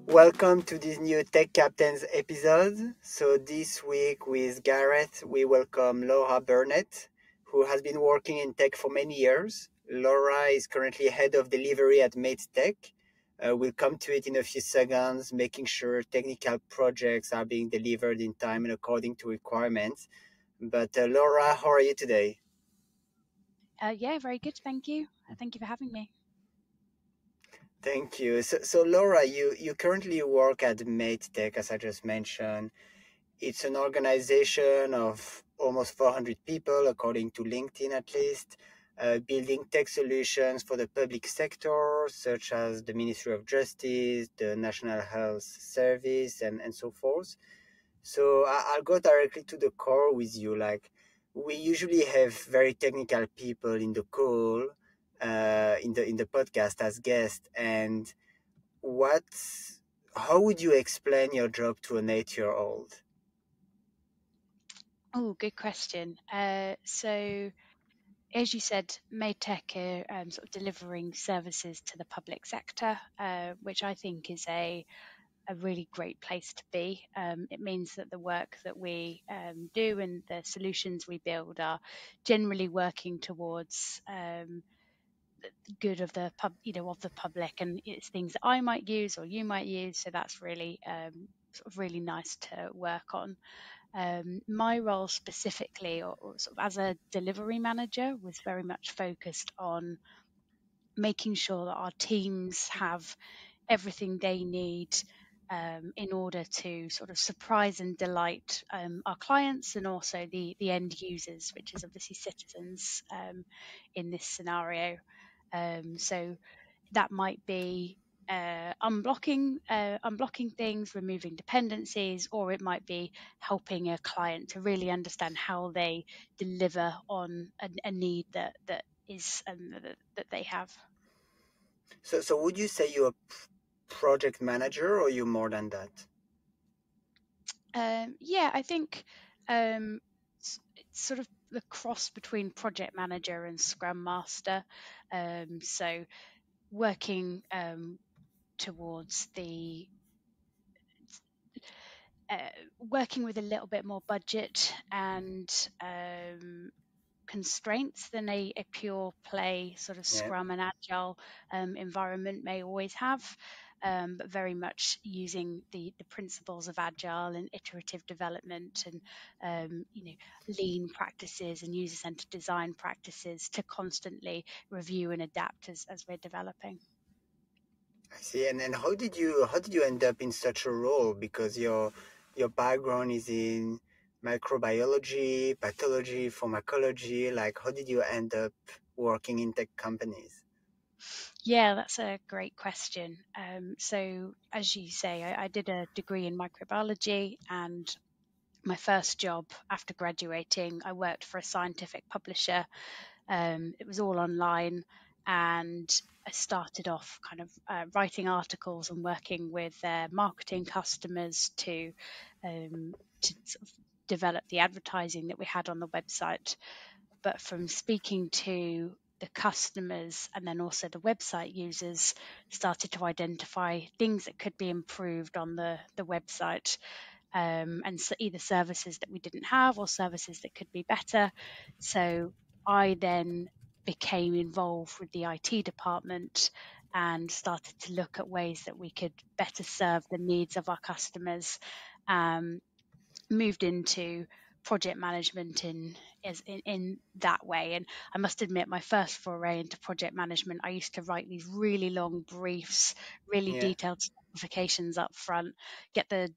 Welcome to this new Tech Captains episode. So this week with Gareth, we welcome Laura Burnett, who has been working in tech for many years. Laura is currently head of delivery at MateTech. We'll come to it in a few seconds, making sure technical projects are being delivered in time and according to requirements. But Laura, how are you today? Yeah, very good. Thank you. Thank you for having me. Thank you. So Laura, you currently work at MateTech, as I just mentioned. It's an organization of almost 400 people, according to LinkedIn at least, building tech solutions for the public sector, such as the Ministry of Justice, the National Health Service, and so forth. So I'll go directly to the core with you. Like, we usually have very technical people in the call, in the podcast as guests, and what, how would you explain your job to an 8-year-old? Oh, good question. So, as you said, MadeTech are sort of delivering services to the public sector, which I think is a really great place to be. It means that the work that we do and the solutions we build are generally working towards the good of the of the public, and it's things that I might use or you might use. So that's really sort of really nice to work on. My role specifically, or sort of as a delivery manager, was very much focused on making sure that our teams have everything they need in order to sort of surprise and delight our clients and also the end users, which is obviously citizens in this scenario. So that might be unblocking things, removing dependencies, or it might be helping a client to really understand how they deliver on a need that is that they have. So would you say you're a project manager or you more than that? Yeah, I think it's sort of the cross between project manager and scrum master. So working towards the uh, working with a little bit more budget and constraints than a pure play sort of Yeah, scrum and agile environment may always have, but very much using the principles of agile and iterative development and lean practices and user-centered design practices to constantly review and adapt as we're developing. I see. And how did you end up in such a role? Because your background is in microbiology, pathology, pharmacology. Like, how did you end up working in tech companies? Yeah, that's a great question. So, as you say, I did a degree in microbiology, and my first job after graduating, I worked for a scientific publisher. It was all online, and I started off kind of writing articles and working with marketing customers to sort of develop the advertising that we had on the website. But from speaking to the customers and then also the website users, started to identify things that could be improved on the website, and so either services that we didn't have or services that could be better. So I then became involved with the IT department and started to look at ways that we could better serve the needs of our customers. Moved into project management in that way. And I must admit, my first foray into project management, I used to write these really long briefs, really Yeah, detailed specifications up front, get the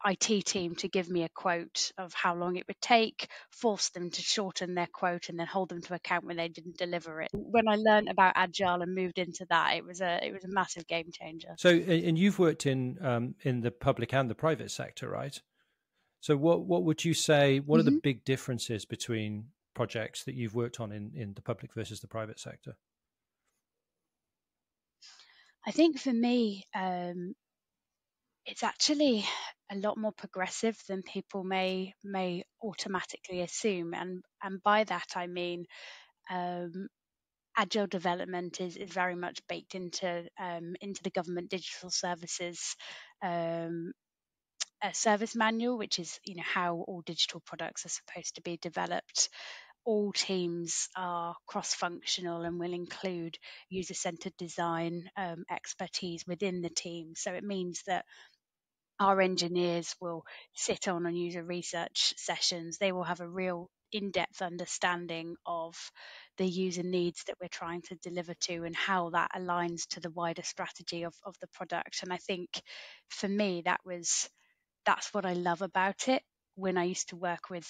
IT team to give me a quote of how long it would take, force them to shorten their quote, and then hold them to account when they didn't deliver it. When I learned about agile and moved into that, it was a massive game changer. So, and you've worked in the public and the private sector, right? So, what would you say? What are the Mm-hmm. big differences between projects that you've worked on in the public versus the private sector? I think for me, it's actually a lot more progressive than people may automatically assume, and by that I mean um, agile development is very much baked into the government digital services a service manual, which is how all digital products are supposed to be developed. All teams are cross-functional and will include user-centered design expertise within the team. So it means that our engineers will sit on user research sessions. They will have a real in-depth understanding of the user needs that we're trying to deliver to and how that aligns to the wider strategy of the product. And I think for me, that's what I love about it. When I used to work with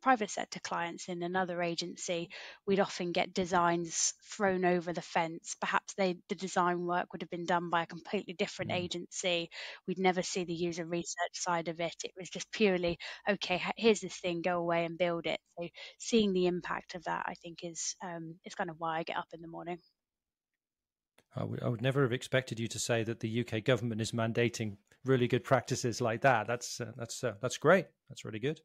private sector clients in another agency, we'd often get designs thrown over the fence. Perhaps the design work would have been done by a completely different agency. We'd never see the user research side of it. It was just purely, okay, here's this thing, go away and build it. So seeing the impact of that, I think, is kind of why I get up in the morning. I would never have expected you to say that the UK government is mandating really good practices like that. That's great. That's really good.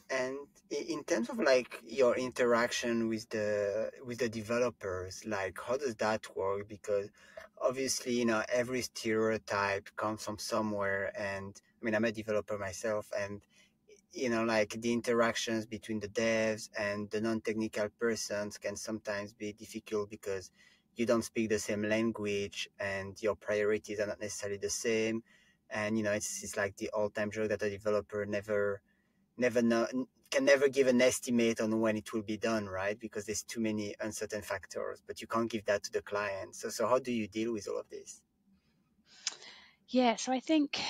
And in terms of like your interaction with the developers, like how does that work? Because obviously, every stereotype comes from somewhere. And I mean, I'm a developer myself, and like the interactions between the devs and the non-technical persons can sometimes be difficult because you don't speak the same language and your priorities are not necessarily the same. And it's like the all-time joke that a developer never know, can never give an estimate on when it will be done, right? Because there's too many uncertain factors, but you can't give that to the client. So how do you deal with all of this? Yeah, so I think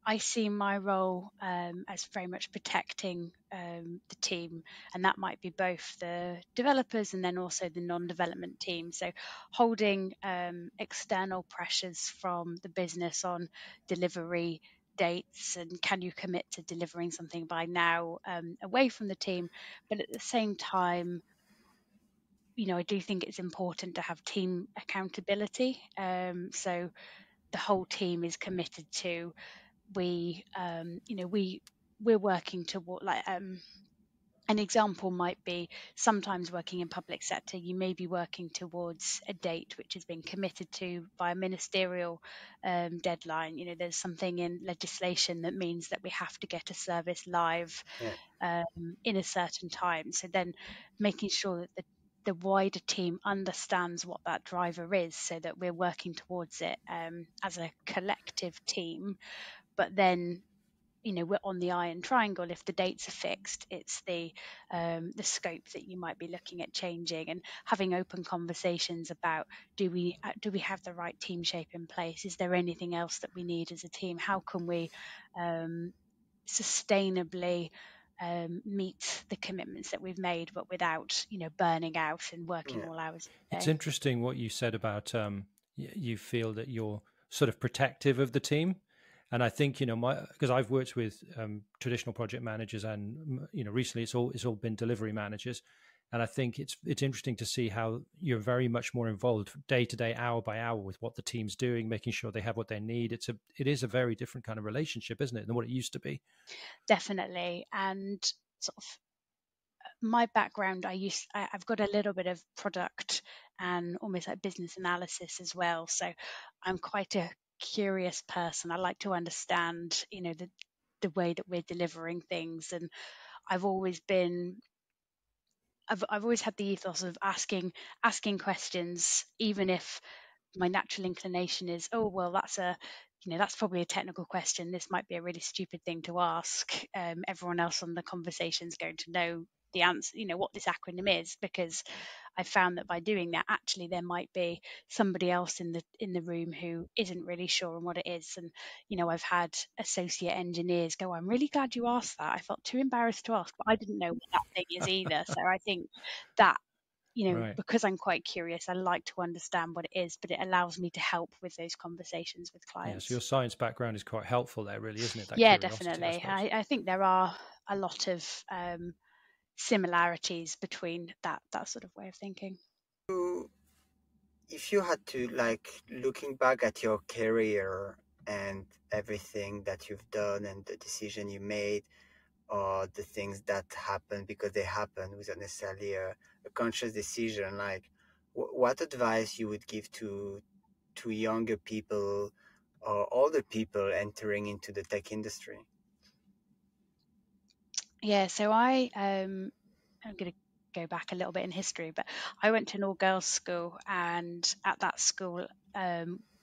I see my role as very much protecting the team, and that might be both the developers and then also the non-development team. So holding external pressures from the business on delivery dates and can you commit to delivering something by now away from the team, but at the same time, I do think it's important to have team accountability. So the whole team is committed to we're working toward an example might be sometimes working in public sector you may be working towards a date which has been committed to by a ministerial deadline. There's something in legislation that means that we have to get a service live in a certain time, so then making sure that the wider team understands what that driver is so that we're working towards it as a collective team. But then we're on the iron triangle. If the dates are fixed, it's the scope that you might be looking at changing and having open conversations about do we have the right team shape in place? Is there anything else that we need as a team? How can we sustainably meet the commitments that we've made, but without burning out and working all hours of the day? It's interesting what you said about you feel that you're sort of protective of the team. And I think, because I've worked with traditional project managers and, recently it's all been delivery managers. And I think it's interesting to see how you're very much more involved day to day, hour by hour with what the team's doing, making sure they have what they need. It is a very different kind of relationship, isn't it, than what it used to be? Definitely. And sort of my background, I've got a little bit of product and almost like business analysis as well. So I'm quite a curious person. I like to understand, the way that we're delivering things. And I've always had the ethos of asking questions, even if my natural inclination is, oh well, that's probably a technical question. This might be a really stupid thing to ask. Everyone else on the conversation is going to know the answer, what this acronym is, because I found that by doing that, actually there might be somebody else in the room who isn't really sure on what it is. And I've had associate engineers go, I'm really glad you asked that. I felt too embarrassed to ask, but I didn't know what that thing is either. So I think that Right. because I'm quite curious, I like to understand what it is, but it allows me to help with those conversations with clients. Yeah, so your science background is quite helpful there, really, isn't it? That Yeah, curiosity, definitely. I I think there are a lot of similarities between that sort of way of thinking. If you had to, like, looking back at your career and everything that you've done and the decision you made, or the things that happened because they happened without necessarily a conscious decision, like, what advice you would give to younger people or older people entering into the tech industry? Yeah, so I'm going to go back a little bit in history, but I went to an all-girls school, and at that school,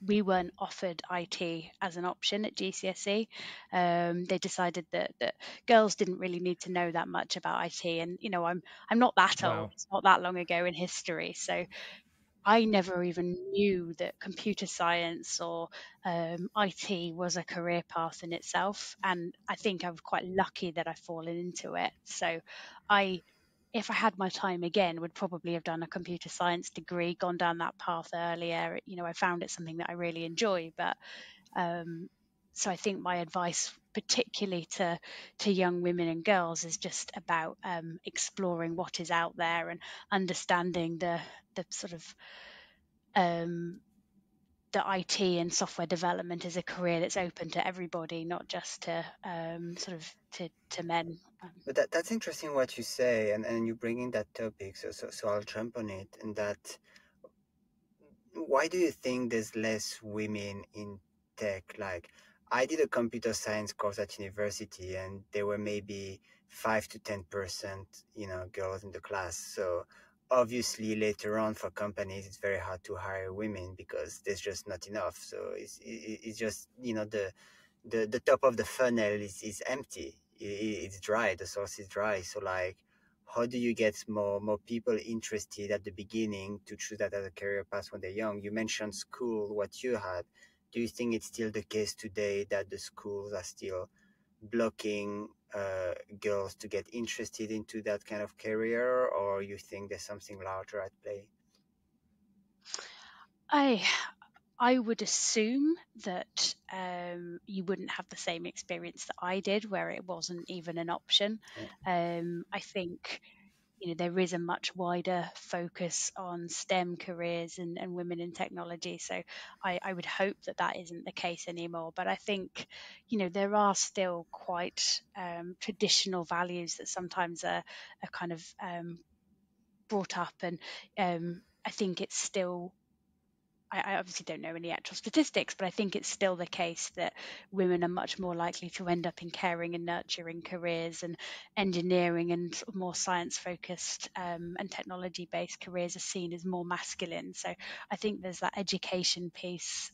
we weren't offered IT as an option at GCSE. They decided that girls didn't really need to know that much about IT, and I'm not that old. Wow. It's not that long ago in history, so I never even knew that computer science or IT was a career path in itself. And I think I was quite lucky that I've fallen into it. So I, if I had my time again, would probably have done a computer science degree, gone down that path earlier. I found it something that I really enjoy. But so I think my advice, particularly to young women and girls, is just about exploring what is out there and understanding the sort of the IT and software development is a career that's open to everybody, not just to to men. But that's interesting what you say, and you bring in that topic. So I'll jump on it. And that, why do you think there's less women in tech? Like, I did a computer science course at university, and there were maybe 5 to 10%, girls in the class. So obviously, later on for companies, it's very hard to hire women because there's just not enough. So it's just the top of the funnel is empty. It's dry. The source is dry. So like, how do you get more people interested at the beginning to choose that as a career path when they're young? You mentioned school, what you had. Do you think it's still the case today that the schools are still blocking girls to get interested into that kind of career, or you think there's something larger at play? I would assume that you wouldn't have the same experience that I did, where it wasn't even an option. I think there is a much wider focus on STEM careers and women in technology. So I would hope that that isn't the case anymore. But I think, there are still quite traditional values that sometimes are kind of brought up. And I think it's still, I obviously don't know any actual statistics, but I think it's still the case that women are much more likely to end up in caring and nurturing careers, and engineering and sort of more science focused and technology based careers are seen as more masculine. So I think there's that education piece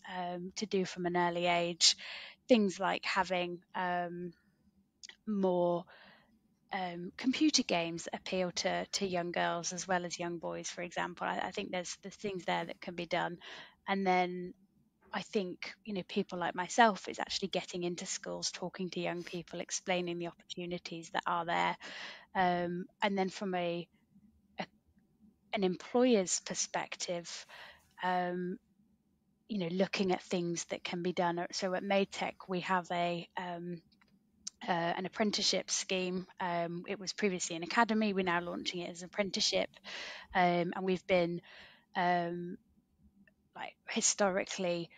to do from an early age. Things like having more computer games that appeal to young girls as well as young boys, for example. I think there's things there that can be done. And then I think, people like myself is actually getting into schools, talking to young people, explaining the opportunities that are there. And then from an employer's perspective, looking at things that can be done. So at MadeTech, we have an apprenticeship scheme. It was previously an academy. We're now launching it as an apprenticeship. And we've been historically,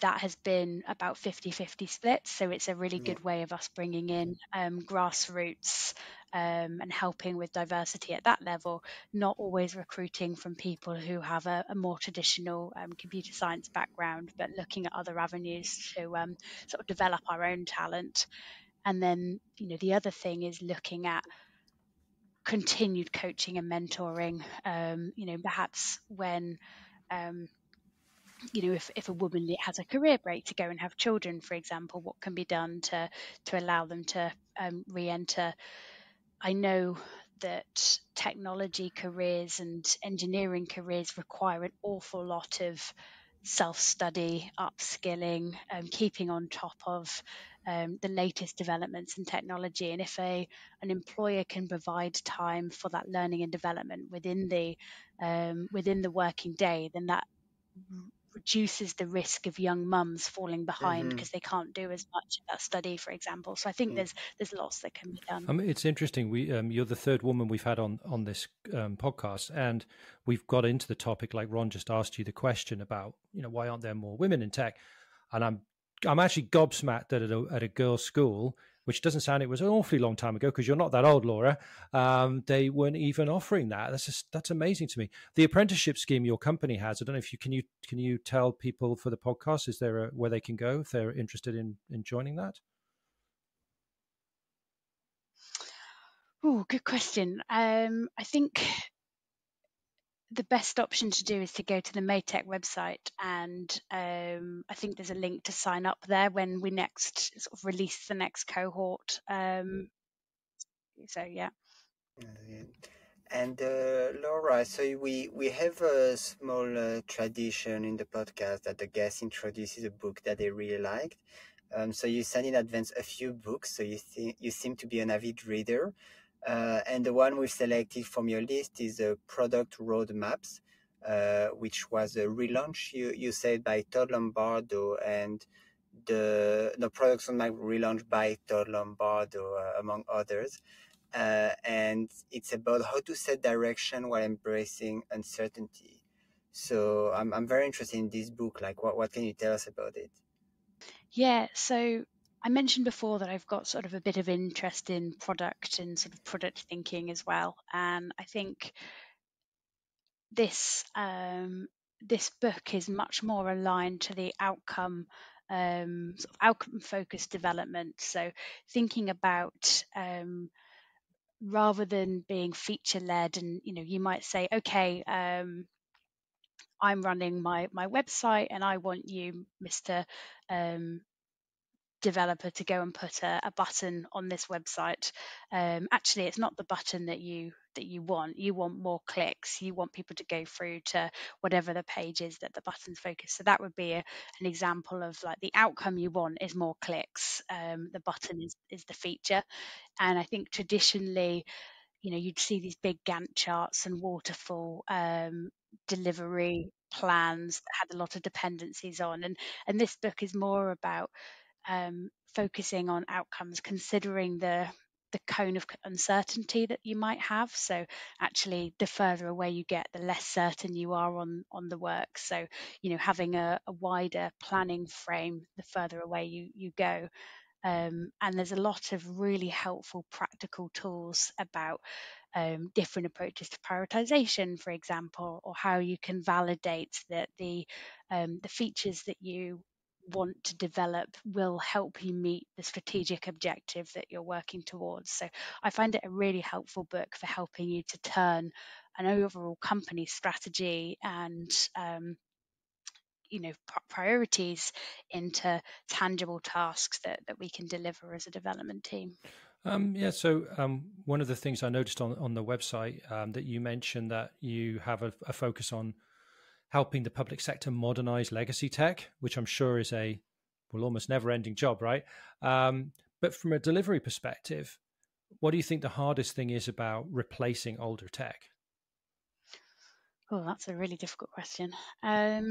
that has been about 50-50 splits. So it's a really good way of us bringing in grassroots and helping with diversity at that level, not always recruiting from people who have a more traditional computer science background, but looking at other avenues to sort of develop our own talent. And then, the other thing is looking at continued coaching and mentoring, perhaps when if a woman has a career break to go and have children, for example, what can be done to allow them to re-enter. I know that technology careers and engineering careers require an awful lot of self-study, upskilling, keeping on top of the latest developments in technology. And if an employer can provide time for that learning and development within the working day, then that reduces the risk of young mums falling behind because they can't do as much of that study, for example. So I think there's lots that can be done. It's interesting. You're the third woman we've had on this podcast, and we've got into the topic, like Ron just asked you the question about, why aren't there more women in tech? And I'm actually gobsmacked that at a girls' school, which doesn't sound, it was an awfully long time ago because you're not that old, Laura. They weren't even offering that. That's amazing to me. The apprenticeship scheme your company has, I don't know if you can you tell people for the podcast, is there where they can go if they're interested in joining that? Oh, good question. I think the best option to do is to go to the Maytech website, and I think there's a link to sign up there when we next sort of release the next cohort. So yeah. And Laura, so we have a small tradition in the podcast that the guest introduces a book that they really liked. So you sent in advance a few books, so you seem to be an avid reader. And the one we've selected from your list is Product Roadmaps, which was a relaunch, you said, by Todd Lombardo, and the Product Roadmap relaunched by Todd Lombardo, among others. And it's about how to set direction while embracing uncertainty. So I'm very interested in this book. Like, what can you tell us about it? Yeah, so I mentioned before that I've got sort of a bit of interest in product and sort of product thinking as well. And I think this this book is much more aligned to the outcome, sort of outcome focused development. So thinking about rather than being feature led, and you might say, okay, I'm running my website and I want you, Mr. Developer, to go and put a button on this website. Actually, it's not the button that you want. You want more clicks. You want people to go through to whatever the page is that the button's focused. So that would be an example of, like, the outcome you want is more clicks. The button is the feature. And I think traditionally, you'd see these big Gantt charts and waterfall delivery plans that had a lot of dependencies on. And this book is more about focusing on outcomes, considering the cone of uncertainty that you might have. So actually, the further away you get, the less certain you are on the work. So having a wider planning frame, the further away you go. And there's a lot of really helpful practical tools about different approaches to prioritization, for example, or how you can validate that the features that you want to develop will help you meet the strategic objective that you're working towards. So I find it a really helpful book for helping you to turn an overall company strategy and priorities into tangible tasks that we can deliver as a development team. So one of the things I noticed on the website, that you mentioned that you have a focus on helping the public sector modernize legacy tech, which I'm sure is a almost never-ending job, right? But from a delivery perspective, what do you think the hardest thing is about replacing older tech? Oh, that's a really difficult question. I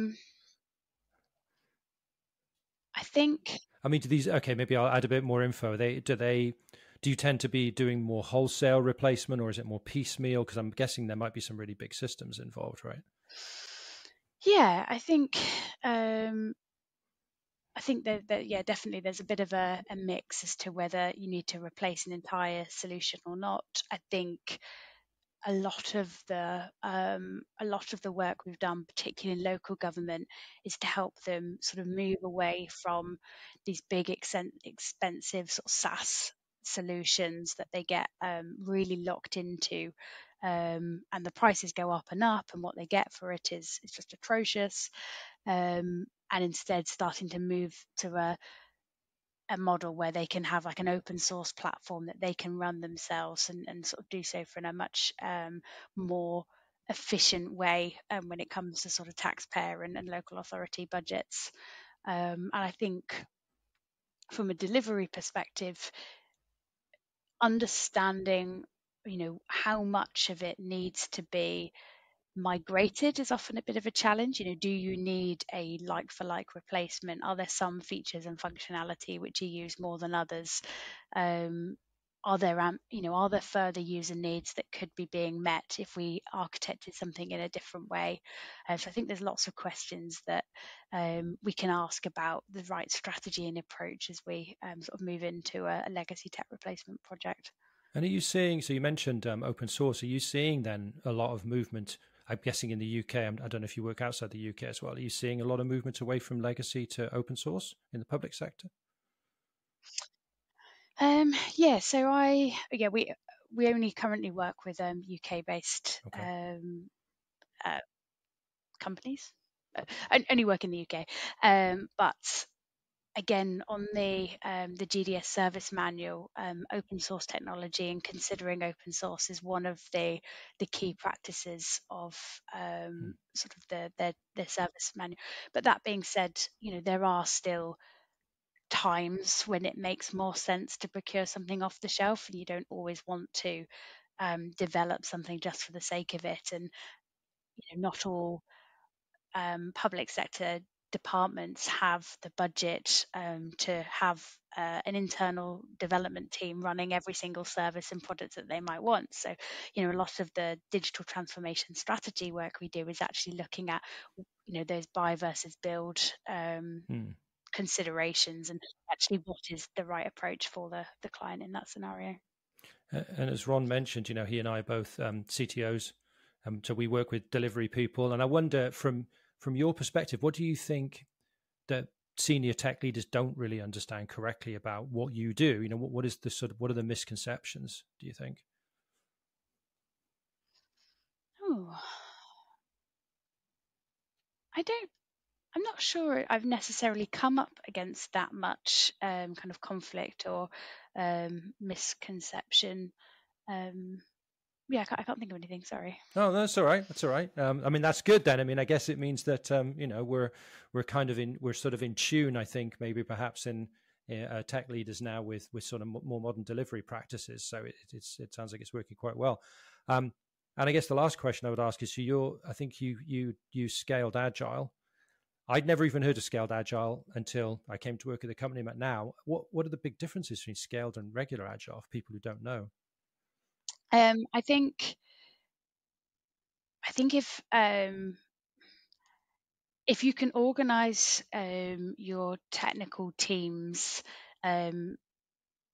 think. I mean, maybe I'll add a bit more info. Do you tend to be doing more wholesale replacement, or is it more piecemeal? Because I'm guessing there might be some really big systems involved, right? Yeah, I think that yeah, definitely there's a bit of a mix as to whether you need to replace an entire solution or not. I think a lot of the work we've done, particularly in local government, is to help them sort of move away from these big expensive sort of SaaS solutions that they get really locked into, and the prices go up, and what they get for it is just atrocious. And instead starting to move to a model where they can have like an open source platform that they can run themselves, and sort of do so in a much more efficient way when it comes to sort of taxpayer and local authority budgets. And I think from a delivery perspective, understanding how much of it needs to be migrated is often a bit of a challenge. Do you need a like for like replacement? Are there some features and functionality which you use more than others? are there are there further user needs that could be being met if we architected something in a different way? So I think there's lots of questions that we can ask about the right strategy and approach as we sort of move into a legacy tech replacement project. And are you seeing, so you mentioned open source, are you seeing then a lot of movement, I'm guessing in the UK, I don't know if you work outside the UK as well, are you seeing a lot of movement away from legacy to open source in the public sector? Yeah, so we only currently work with UK based companies. I only work in the UK, but again, on the GDS service manual, open source technology and considering open source is one of the key practices of sort of the service manual. But that being said, there are still times when it makes more sense to procure something off the shelf, and you don't always want to develop something just for the sake of it. And not all public sector departments have the budget to have an internal development team running every single service and product that they might want. So, a lot of the digital transformation strategy work we do is actually looking at, those buy versus build considerations and actually what is the right approach for the client in that scenario. And as Ron mentioned, he and I are both CTOs, so we work with delivery people. And I wonder, from your perspective, what do you think that senior tech leaders don't really understand correctly about what you do? What is the what are the misconceptions, do you think? Oh, I'm not sure I've necessarily come up against that much kind of conflict or misconception. Yeah, I can't think of anything. Sorry. Oh, that's all right. That's all right. I mean, that's good then. I mean, I guess it means that we're kind of we're sort of in tune. I think maybe perhaps in tech leaders now with sort of more modern delivery practices. So it sounds like it's working quite well. And I guess the last question I would ask is, so I think you scaled agile. I'd never even heard of scaled agile until I came to work at the company I'm at now. What are the big differences between scaled and regular agile for people who don't know? I think if you can organize your technical teams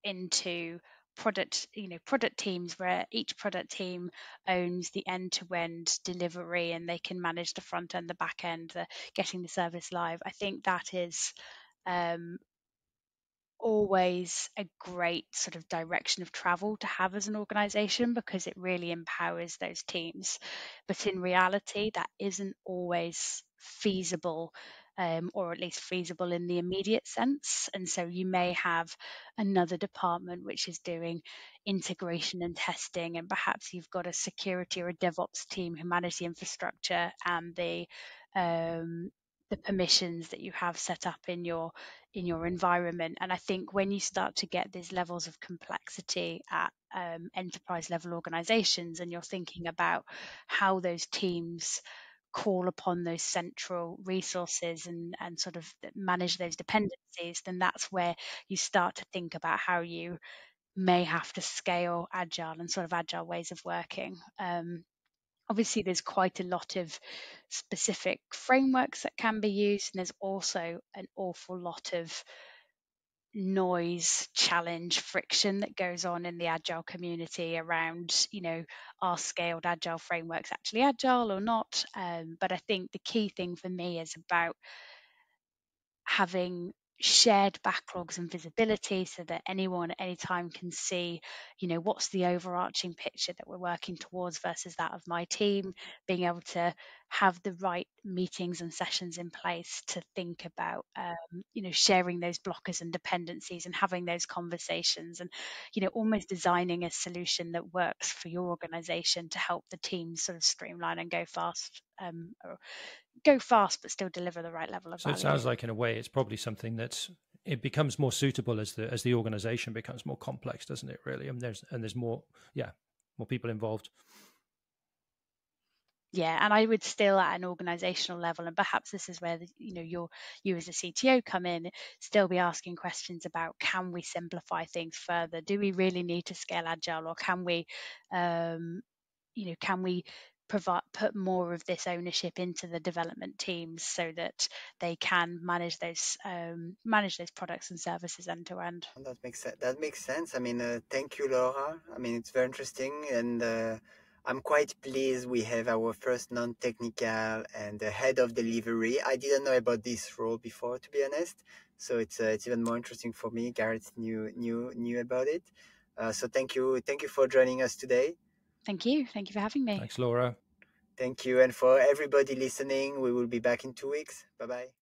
into product teams where each product team owns the end-to-end delivery and they can manage the front end, the back end, getting the service live, I think that is always a great sort of direction of travel to have as an organization, because it really empowers those teams. But in reality, that isn't always feasible, or at least feasible in the immediate sense. And so you may have another department which is doing integration and testing, and perhaps you've got a security or a DevOps team who manage the infrastructure and the permissions that you have set up in your environment. And I think when you start to get these levels of complexity at enterprise level organizations, and you're thinking about how those teams call upon those central resources and sort of manage those dependencies, then that's where you start to think about how you may have to scale agile and sort of agile ways of working. Obviously, there's quite a lot of specific frameworks that can be used, and there's also an awful lot of noise, challenge, friction that goes on in the agile community around, are scaled agile frameworks actually agile or not? But I think the key thing for me is about having shared backlogs and visibility so that anyone at any time can see, what's the overarching picture that we're working towards versus that of my team, being able to have the right meetings and sessions in place to think about, sharing those blockers and dependencies and having those conversations and, almost designing a solution that works for your organization to help the team sort of streamline and go fast, but still deliver the right level of value. So it sounds like in a way it's probably something it becomes more suitable as the organization becomes more complex, doesn't it, really? And there's more people involved. Yeah, and I would still, at an organizational level, and perhaps this is where you as a CTO come in, still be asking questions about, can we simplify things further? Do we really need to scale agile, or can we can we put more of this ownership into the development teams so that they can manage those products and services end to end? That makes sense. That makes sense. I mean, thank you, Laura. I mean, it's very interesting, and I'm quite pleased we have our first non-technical and head of delivery. I didn't know about this role before, to be honest. So it's even more interesting for me. Gareth knew about it. So thank you for joining us today. Thank you for having me. Thanks, Laura. Thank you, and for everybody listening, we will be back in 2 weeks. Bye bye.